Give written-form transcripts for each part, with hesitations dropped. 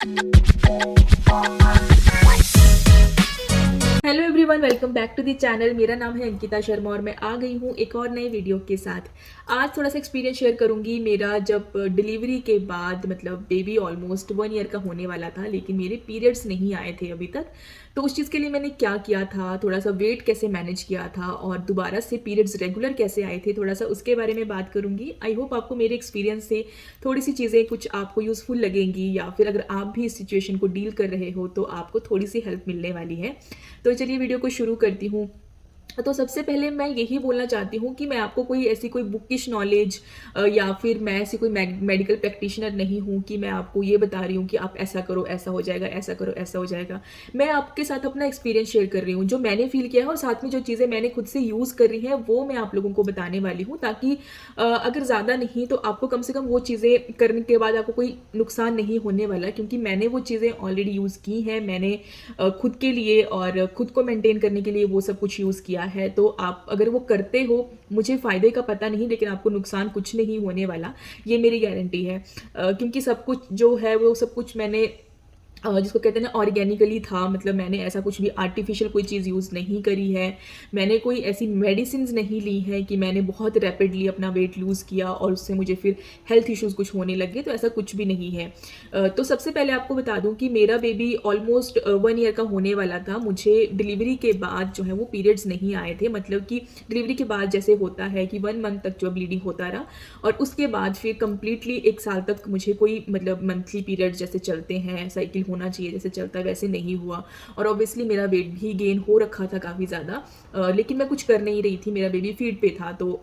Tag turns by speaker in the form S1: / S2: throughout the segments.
S1: Hello everyone, welcome back to the channel. मेरा नाम है अंकिता शर्मा और मैं आ गई हूँ एक और नए वीडियो के साथ। आज थोड़ा सा एक्सपीरियंस शेयर करूँगी मेरा, जब डिलीवरी के बाद मतलब बेबी ऑलमोस्ट 1 ईयर का होने वाला था लेकिन मेरे पीरियड्स नहीं आए थे अभी तक। तो उस चीज़ के लिए मैंने क्या किया था, थोड़ा सा वेट कैसे मैनेज किया था और दोबारा से पीरियड्स रेगुलर कैसे आए थे, थोड़ा सा उसके बारे में बात करूँगी। आई होप आपको मेरे एक्सपीरियंस से थोड़ी सी चीज़ें कुछ आपको यूज़फुल लगेंगी, या फिर अगर आप भी इस सिचुएशन को डील कर रहे हो तो आपको थोड़ी सी हेल्प मिलने वाली है। तो चलिए वीडियो को शुरू करती हूँ। तो सबसे पहले मैं यही बोलना चाहती हूँ कि मैं आपको कोई ऐसी कोई बुकिश नॉलेज या फिर मैं ऐसी कोई मेडिकल प्रैक्टिशनर नहीं हूँ कि मैं आपको ये बता रही हूँ कि आप ऐसा करो ऐसा हो जाएगा, ऐसा करो ऐसा हो जाएगा। मैं आपके साथ अपना एक्सपीरियंस शेयर कर रही हूँ, जो मैंने फील किया है और साथ में जो चीज़ें मैंने खुद से यूज़ कर रही हैं वो मैं आप लोगों को बताने वाली हूँ, ताकि अगर ज़्यादा नहीं तो आपको कम से कम वो चीज़ें करने के बाद आपको कोई नुकसान नहीं होने वाला, क्योंकि मैंने वो चीज़ें ऑलरेडी यूज़ की हैं। मैंने खुद के लिए और खुद को मेंटेन करने के लिए वो सब कुछ यूज़ किया है। तो आप अगर वो करते हो, मुझे फ़ायदे का पता नहीं लेकिन आपको नुकसान कुछ नहीं होने वाला, ये मेरी गारंटी है। क्योंकि सब कुछ जो है वो सब कुछ मैंने जिसको कहते हैं ना ऑर्गेनिकली था। मतलब मैंने ऐसा कुछ भी आर्टिफिशियल कोई चीज़ यूज़ नहीं करी है। मैंने कोई ऐसी मेडिसिन्स नहीं ली हैं कि मैंने बहुत रैपिडली अपना वेट लूज़ किया और उससे मुझे फिर हेल्थ इश्यूज़ कुछ होने लगे, तो ऐसा कुछ भी नहीं है। तो सबसे पहले आपको बता दूं कि मेरा बेबी ऑलमोस्ट 1 ईयर का होने वाला था। मुझे डिलीवरी के बाद जो है वो पीरियड्स नहीं आए थे। मतलब कि डिलीवरी के बाद जैसे होता है कि 1 मंथ तक जो ब्लीडिंग होता रहा और उसके बाद फिर कंप्लीटली 1 साल तक मुझे कोई मतलब मंथली पीरियड जैसे चलते हैं, साइकिल होना चाहिए जैसे चलता है, वैसे नहीं हुआ। और ऑब्वियसली मेरा वेट भी गेन हो रखा था काफ़ी ज़्यादा, लेकिन मैं कुछ कर नहीं रही थी। मेरा बेबी फीड पे था, तो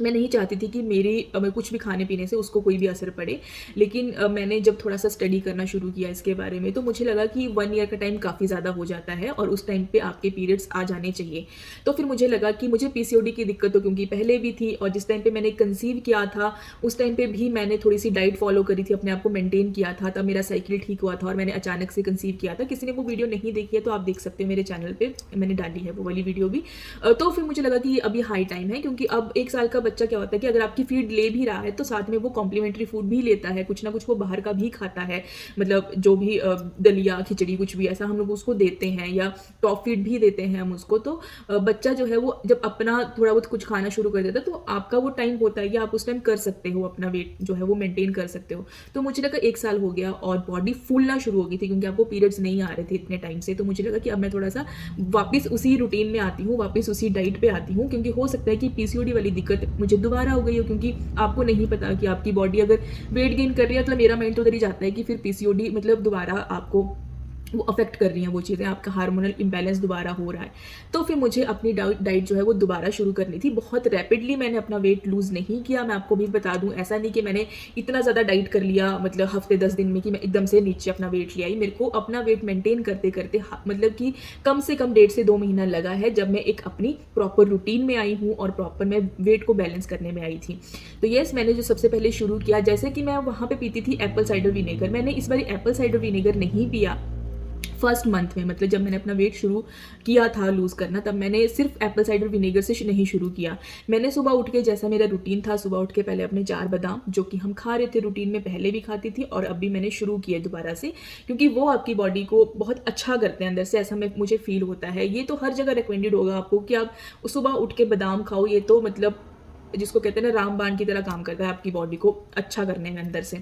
S1: मैं नहीं चाहती थी कि मेरी मैं कुछ भी खाने पीने से उसको कोई भी असर पड़े। लेकिन मैंने जब थोड़ा सा स्टडी करना शुरू किया इसके बारे में, तो मुझे लगा कि 1 ईयर का टाइम काफ़ी ज़्यादा हो जाता है और उस टाइम पे आपके पीरियड्स आ जाने चाहिए। तो फिर मुझे लगा कि मुझे पीसीओडी की दिक्कत तो क्योंकि पहले भी थी, और जिस टाइम पे मैंने कंसीव किया था उस टाइम पे भी मैंने थोड़ी सी डाइट फॉलो करी थी, अपने आप को मेंटेन किया था, तब मेरा साइकिल ठीक हुआ था और मैंने अचानक से कंसीव किया था। किसी ने वो वीडियो नहीं देखी है तो आप देख सकते हो, मेरे चैनल पे मैंने डाली है वो वाली वीडियो भी। तो फिर मुझे लगा कि अभी हाई टाइम है, क्योंकि अब 1 साल का बच्चा क्या होता है कि अगर आपकी फीड ले भी रहा है तो साथ में वो कॉम्प्लीमेंट्री फूड भी लेता है, कुछ ना कुछ वो बाहर का भी खाता है। मतलब जो भी दलिया खिचड़ी कुछ भी ऐसा हम लोग उसको देते हैं, या टॉप फीड भी देते हैं हम उसको। तो बच्चा जो है वो जब अपना थोड़ा बहुत कुछ खाना शुरू कर देता है तो आपका वो टाइम होता है कि आप उस टाइम कर सकते हो, अपना वेट जो है वो मेंटेन कर सकते हो। तो मुझे लगा 1 साल हो गया और बॉडी फूलना शुरू हो गई थी, क्योंकि आपको पीरियड्स नहीं आ रहे थे इतने टाइम से। तो मुझे लगा कि अब मैं थोड़ा सा वापस उसी रूटीन में आती हूँ, वापस उसी डाइट पे आती हूँ, क्योंकि हो सकता है कि पीसीओडी वाली दिक्कत मुझे दोबारा हो गई हो। क्योंकि आपको नहीं पता कि आपकी बॉडी अगर वेट गेन कर रही है, मतलब मेरा माइंड तो उधर ही जाता है कि फिर पीसीओडी मतलब दोबारा आपको वो अफेक्ट कर रही हैं वो चीज़ें, आपका हार्मोनल इम्बैलेंस दोबारा हो रहा है। तो फिर मुझे अपनी डाइट जो है वो दोबारा शुरू करनी थी। बहुत रैपिडली मैंने अपना वेट लूज़ नहीं किया, मैं आपको भी बता दूं। ऐसा नहीं कि मैंने इतना ज़्यादा डाइट कर लिया मतलब हफ्ते 10 दिन में कि मैं एकदम से नीचे अपना वेट ले आई। मेरे को अपना वेट मेंटेन करते करते मतलब कि कम से कम 1.5 से 2 महीना लगा है, जब मैं एक अपनी प्रॉपर रूटीन में आई हूँ और प्रॉपर मैं वेट को बैलेंस करने में आई थी। तो येस, मैंने जो सबसे पहले शुरू किया, जैसे कि मैं वहाँ पे पीती थी एप्पल साइडर विनेगर। मैंने इस बार एप्पल साइडर विनेगर नहीं पिया फर्स्ट मंथ में। मतलब जब मैंने अपना वेट शुरू किया था लूज़ करना, तब मैंने सिर्फ एप्पल साइडर विनेगर से नहीं शुरू किया। मैंने सुबह उठ के, जैसा मेरा रूटीन था, सुबह उठ के पहले अपने 4 बादाम, जो कि हम खा रहे थे रूटीन में, पहले भी खाती थी और अब भी मैंने शुरू किया दोबारा से, क्योंकि वो आपकी बॉडी को बहुत अच्छा करते हैं अंदर से, ऐसा मुझे फील होता है। ये तो हर जगह रिकमेंडेड होगा आपको कि आप सुबह उठ के बादाम खाओ। ये तो मतलब जिसको कहते हैं ना रामबाण की तरह काम करता है आपकी बॉडी को अच्छा करने में अंदर से।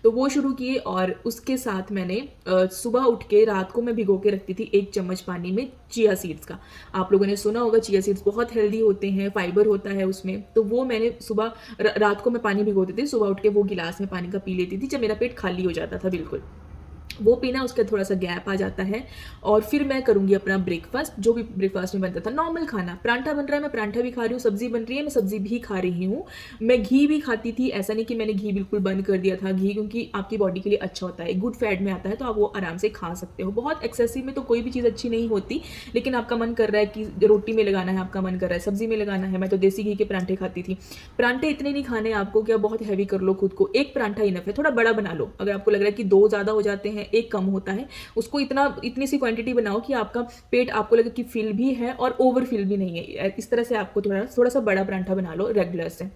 S1: तो वो शुरू किए, और उसके साथ मैंने सुबह उठ के रात को मैं भिगो के रखती थी 1 चम्मच पानी में चिया सीड्स का। आप लोगों ने सुना होगा चिया सीड्स बहुत हेल्दी होते हैं, फाइबर होता है उसमें। तो वो मैंने सुबह रात को मैं पानी भिगो देती थी, सुबह उठ के वो गिलास में पानी का पी लेती थी जब मेरा पेट खाली हो जाता था बिल्कुल। वो पीना, उसका थोड़ा सा गैप आ जाता है। और फिर मैं करूँगी अपना ब्रेकफास्ट, जो भी ब्रेकफास्ट में बनता था नॉर्मल खाना। परांठा बन रहा है, मैं परांठा भी खा रही हूँ, सब्जी बन रही है, मैं सब्जी भी खा रही हूँ। मैं घी भी खाती थी, ऐसा नहीं कि मैंने घी बिल्कुल बंद कर दिया था। घी क्योंकि आपकी बॉडी के लिए अच्छा होता है, गुड फैट में आता है, तो आप वो आराम से खा सकते हो। बहुत एक्सेसिव में तो कोई भी चीज़ अच्छी नहीं होती, लेकिन आपका मन कर रहा है कि रोटी में लगाना है, आपका मन कर रहा है सब्जी में लगाना है। मैं तो देसी घी के परांठे खाती थी। परांठे इतने नहीं खाने आपको कि आप बहुत हैवी कर लो खुद को। एक परांठा इनफ है, थोड़ा बड़ा बना लो। अगर आपको लग रहा है कि 2 ज़्यादा हो जाते हैं, 1 कम होता है, उसको इतनी सी क्वांटिटी बनाओ कि आपका पेट आपको लगे कि फिल भी है और ओवर फिल भी नहीं है। इस तरह से आपको थोड़ा थोड़ा सा बड़ा परांठा बना लो रेगुलर से।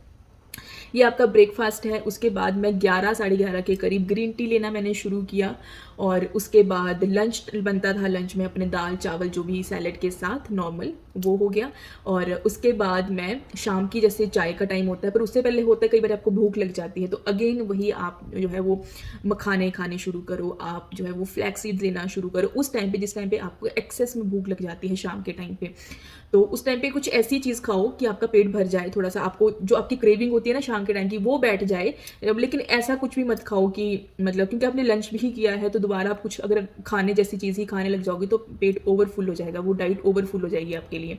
S1: ये आपका ब्रेकफास्ट है। उसके बाद मैं 11 साढ़े 11 के करीब ग्रीन टी लेना मैंने शुरू किया, और उसके बाद लंच बनता था। लंच में अपने दाल चावल जो भी सैलेड के साथ नॉर्मल वो हो गया। और उसके बाद मैं शाम की, जैसे चाय का टाइम होता है पर उससे पहले होता है कई बार आपको भूख लग जाती है, तो अगेन वही आप जो है वो मखाने खाने शुरू करो, आप जो है वो फ्लैक्स सीड्स लेना शुरू करो उस टाइम पे जिस टाइम पे आपको एक्सेस में भूख लग जाती है शाम के टाइम पे। तो उस टाइम पे कुछ ऐसी चीज़ खाओ कि आपका पेट भर जाए, थोड़ा सा आपको जो आपकी क्रेविंग होती है ना शाम के टाइम की वो बैठ जाए। लेकिन ऐसा कुछ भी मत खाओ कि मतलब, क्योंकि आपने लंच भी किया है तो दोबारा आप कुछ अगर खाने जैसी चीज़ ही खाने लग जाओगे तो पेट ओवरफुल हो जाएगा, वो डाइट ओवरफुल हो जाएगी आपके लिए।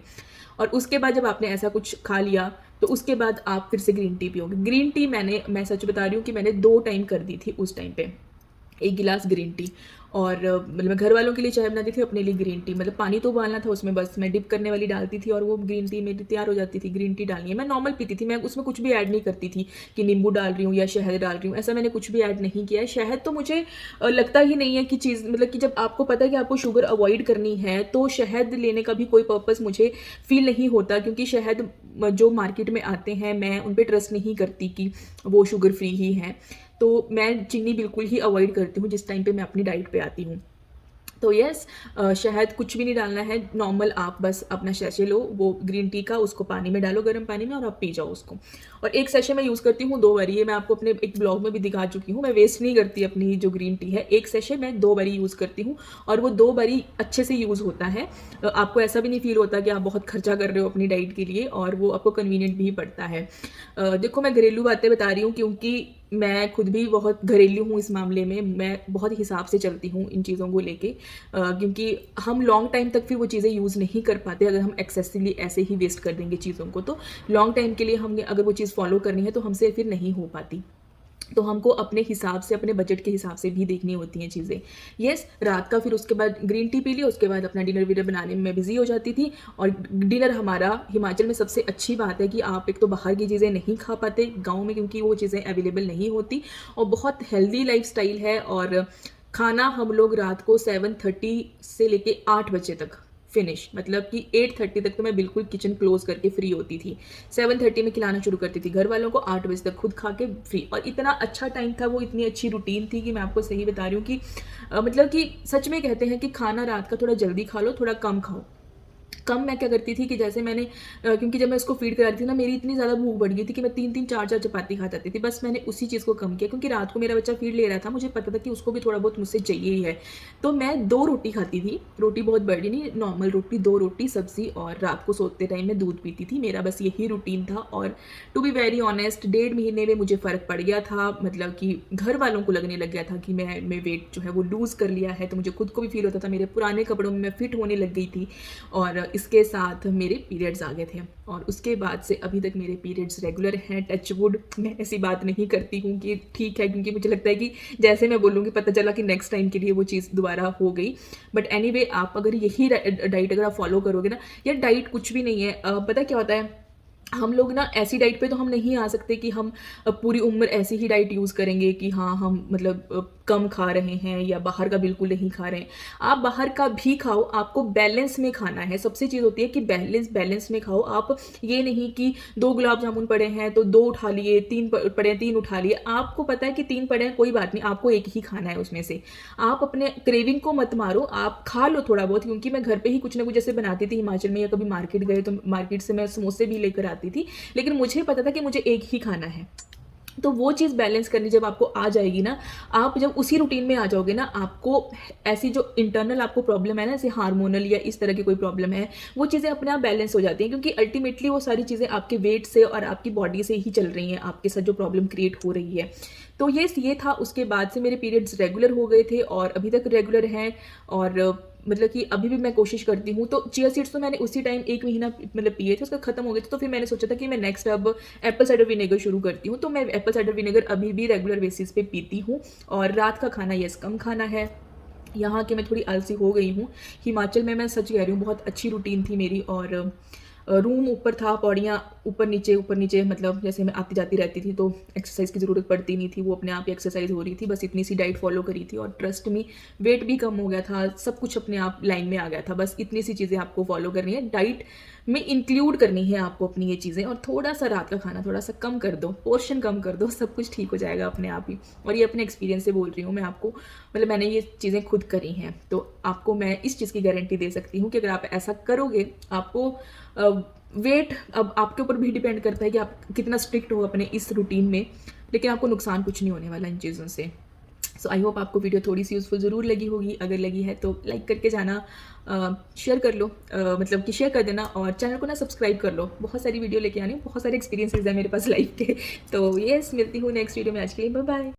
S1: और उसके बाद जब आपने ऐसा कुछ खा लिया तो उसके बाद आप फिर से ग्रीन टी पियोगे। ग्रीन टी मैं सच बता रही हूँ कि मैंने 2 टाइम कर दी थी उस टाइम पे, 1 गिलास ग्रीन टी। और मतलब मैं घर वालों के लिए चाय बनाती थी, अपने लिए ग्रीन टी, मतलब पानी तो उबालना था उसमें, बस मैं डिप करने वाली डालती थी और वो ग्रीन टी मेरी तैयार हो जाती थी। ग्रीन टी डालनी है, मैं नॉर्मल पीती थी, मैं उसमें कुछ भी ऐड नहीं करती थी कि नींबू डाल रही हूँ या शहद डाल रही हूँ, ऐसा मैंने कुछ भी ऐड नहीं किया है। शहद तो मुझे लगता ही नहीं है कि चीज़, मतलब कि जब आपको पता है कि आपको शुगर अवॉइड करनी है तो शहद लेने का भी कोई पर्पज़ मुझे फील नहीं होता, क्योंकि शहद जो मार्केट में आते हैं मैं उन पर ट्रस्ट नहीं करती कि वो शुगर फ्री ही हैं। तो मैं चीनी बिल्कुल ही अवॉइड करती हूँ जिस टाइम पे मैं अपनी डाइट पे आती हूँ। तो यस, शहद कुछ भी नहीं डालना है, नॉर्मल आप बस अपना सैशे लो वो ग्रीन टी का, उसको पानी में डालो गर्म पानी में और आप पी जाओ उसको। और एक सैशे मैं यूज़ करती हूँ 2 बारी, ये मैं आपको अपने एक ब्लॉग में भी दिखा चुकी हूँ। मैं वेस्ट नहीं करती अपनी जो ग्रीन टी है, एक सैशे मैं 2 बारी यूज़ करती हूँ और वो 2 बारी अच्छे से यूज़ होता है। आपको ऐसा भी नहीं फील होता कि आप बहुत खर्चा कर रहे हो अपनी डाइट के लिए, और वो आपको कन्वीनियंट भी पड़ता है। देखो मैं घरेलू बातें बता रही हूँ क्योंकि मैं खुद भी बहुत घरेलू हूँ इस मामले में, मैं बहुत हिसाब से चलती हूँ इन चीज़ों को लेके, क्योंकि हम लॉन्ग टाइम तक फिर वो चीज़ें यूज़ नहीं कर पाते अगर हम एक्सेसिवली ऐसे ही वेस्ट कर देंगे चीज़ों को। तो लॉन्ग टाइम के लिए हमने अगर वो चीज़ फॉलो करनी है तो हमसे फिर नहीं हो पाती। तो हमको अपने हिसाब से, अपने बजट के हिसाब से भी देखनी होती हैं चीज़ें। येस, रात का फिर उसके बाद ग्रीन टी पी लिया, उसके बाद अपना डिनर विनर बनाने में बिज़ी हो जाती थी। और डिनर हमारा हिमाचल में सबसे अच्छी बात है कि आप एक तो बाहर की चीज़ें नहीं खा पाते गाँव में, क्योंकि वो चीज़ें अवेलेबल नहीं होती, और बहुत हेल्दी लाइफ़स्टाइल है। और खाना हम लोग रात को 7:30 से लेके 8 बजे तक फिनिश, मतलब कि 8:30 तक तो मैं बिल्कुल किचन क्लोज करके फ्री होती थी। 7:30 में खिलाना शुरू करती थी घर वालों को, 8 बजे तक खुद खा के फ्री। और इतना अच्छा टाइम था वो, इतनी अच्छी रूटीन थी कि मैं आपको सही बता रही हूँ कि मतलब कि सच में कहते हैं कि खाना रात का थोड़ा जल्दी खा लो, थोड़ा कम खाओ। कम मैं क्या करती थी कि जैसे मैंने क्योंकि जब मैं उसको फीड करा रही थी ना, मेरी इतनी ज़्यादा भूख बढ़ गई थी कि मैं 3-3 4-4 चपाती खा जाती थी। बस मैंने उसी चीज़ को कम किया, क्योंकि रात को मेरा बच्चा फीड ले रहा था, मुझे पता था कि उसको भी थोड़ा बहुत मुझसे चाहिए ही है। तो मैं 2 रोटी खाती थी, रोटी बहुत बड़ी नहीं, नॉर्मल रोटी, 2 रोटी सब्ज़ी, और रात को सोते टाइम मैं दूध पीती थी। मेरा बस यही रूटीन था। और टू बी वेरी ऑनेस्ट 1.5 महीने में मुझे फ़र्क पड़ गया था, मतलब कि घर वालों को लगने लग गया था कि मैं वेट जो है वो लूज़ कर लिया है, तो मुझे खुद को भी फील होता था, मेरे पुराने कपड़ों में मैं फिट होने लग गई थी। और इसके साथ मेरे पीरियड्स आ गए थे, और उसके बाद से अभी तक मेरे पीरियड्स रेगुलर हैं। टच वुड, मैं ऐसी बात नहीं करती हूँ कि ठीक है, क्योंकि मुझे लगता है कि जैसे मैं बोलूँगी पता चला कि नेक्स्ट टाइम के लिए वो चीज़ दोबारा हो गई। बट एनीवे, आप अगर यही डाइट अगर आप फॉलो करोगे ना, यार डाइट कुछ भी नहीं है। पता क्या होता है, हम लोग ना ऐसी डाइट पे तो हम नहीं आ सकते कि हम पूरी उम्र ऐसी ही डाइट यूज़ करेंगे कि हाँ हम मतलब कम खा रहे हैं या बाहर का बिल्कुल नहीं खा रहे हैं। आप बाहर का भी खाओ, आपको बैलेंस में खाना है। सबसे चीज़ होती है कि बैलेंस में खाओ। आप ये नहीं कि 2 गुलाब जामुन पड़े हैं तो 2 उठा लिए, 3 पड़े हैं 3 उठा लिए। आपको पता है कि 3 पड़े हैं, कोई बात नहीं, आपको एक ही खाना है उसमें से। आप अपने क्रेविंग को मत मारो, आप खा लो थोड़ा बहुत, क्योंकि मैं घर पे ही कुछ ना कुछ जैसे बनाती थी हिमाचल में, या कभी मार्केट गए तो मार्केट से मैं समोसे भी लेकर आती थी, लेकिन मुझे पता था कि मुझे एक ही खाना है। तो वो चीज़ बैलेंस करनी जब आपको आ जाएगी ना, आप जब उसी रूटीन में आ जाओगे ना, आपको ऐसी जो इंटरनल आपको प्रॉब्लम है ना, जैसे हार्मोनल या इस तरह की कोई प्रॉब्लम है, वो चीज़ें अपने आप बैलेंस हो जाती हैं, क्योंकि अल्टीमेटली वो सारी चीज़ें आपके वेट से और आपकी बॉडी से ही चल रही हैं, आपके साथ जो प्रॉब्लम क्रिएट हो रही है। तो ये था। उसके बाद से मेरे पीरियड्स रेगुलर हो गए थे और अभी तक रेगुलर हैं। और मतलब कि अभी भी मैं कोशिश करती हूँ। तो चिया सीड्स तो मैंने उसी टाइम 1 महीना मतलब पिए थे, उसका खत्म हो गए थे, तो फिर मैंने सोचा था कि मैं नेक्स्ट अब एप्पल साइडर विनेगर शुरू करती हूँ। तो मैं एप्पल साइडर विनेगर अभी भी रेगुलर बेसिस पे पीती हूँ। और रात का खाना यस कम खाना है। यहाँ की मैं थोड़ी आलसी हो गई हूँ। हिमाचल में मैं सच कह रही हूँ बहुत अच्छी रूटीन थी मेरी, और रूम ऊपर था, पौड़ियाँ ऊपर नीचे मतलब जैसे मैं आती जाती रहती थी तो एक्सरसाइज की ज़रूरत पड़ती नहीं थी, वो अपने आप ही एक्सरसाइज हो रही थी, बस इतनी सी डाइट फॉलो करी थी और ट्रस्ट मी वेट भी कम हो गया था, सब कुछ अपने आप लाइन में आ गया था। बस इतनी सी चीज़ें आपको फॉलो करनी है, डाइट में इंक्लूड करनी है आपको अपनी ये चीज़ें, और थोड़ा सा रात का खाना थोड़ा सा कम कर दो, पोर्शन कम कर दो, सब कुछ ठीक हो जाएगा अपने आप ही। और ये अपने एक्सपीरियंस से बोल रही हूँ मैं आपको, मतलब मैंने ये चीज़ें खुद करी हैं, तो आपको मैं इस चीज़ की गारंटी दे सकती हूँ कि अगर आप ऐसा करोगे आपको वेट, अब आपके ऊपर भी डिपेंड करता है कि आप कितना स्ट्रिक्ट हो अपने इस रूटीन में, लेकिन आपको नुकसान कुछ नहीं होने वाला इन चीज़ों से। सो आई होप आपको वीडियो थोड़ी सी यूज़फुल ज़रूर लगी होगी, अगर लगी है तो लाइक करके जाना, शेयर कर लो, मतलब कि शेयर कर देना, और चैनल को ना सब्सक्राइब कर लो, बहुत सारी वीडियो लेके आनी, बहुत सारे एक्सपीरियंसेस हैं मेरे पास लाइफ के। तो यस, मिलती हूँ नेक्स्ट वीडियो में, आज के लिए बाय बाय।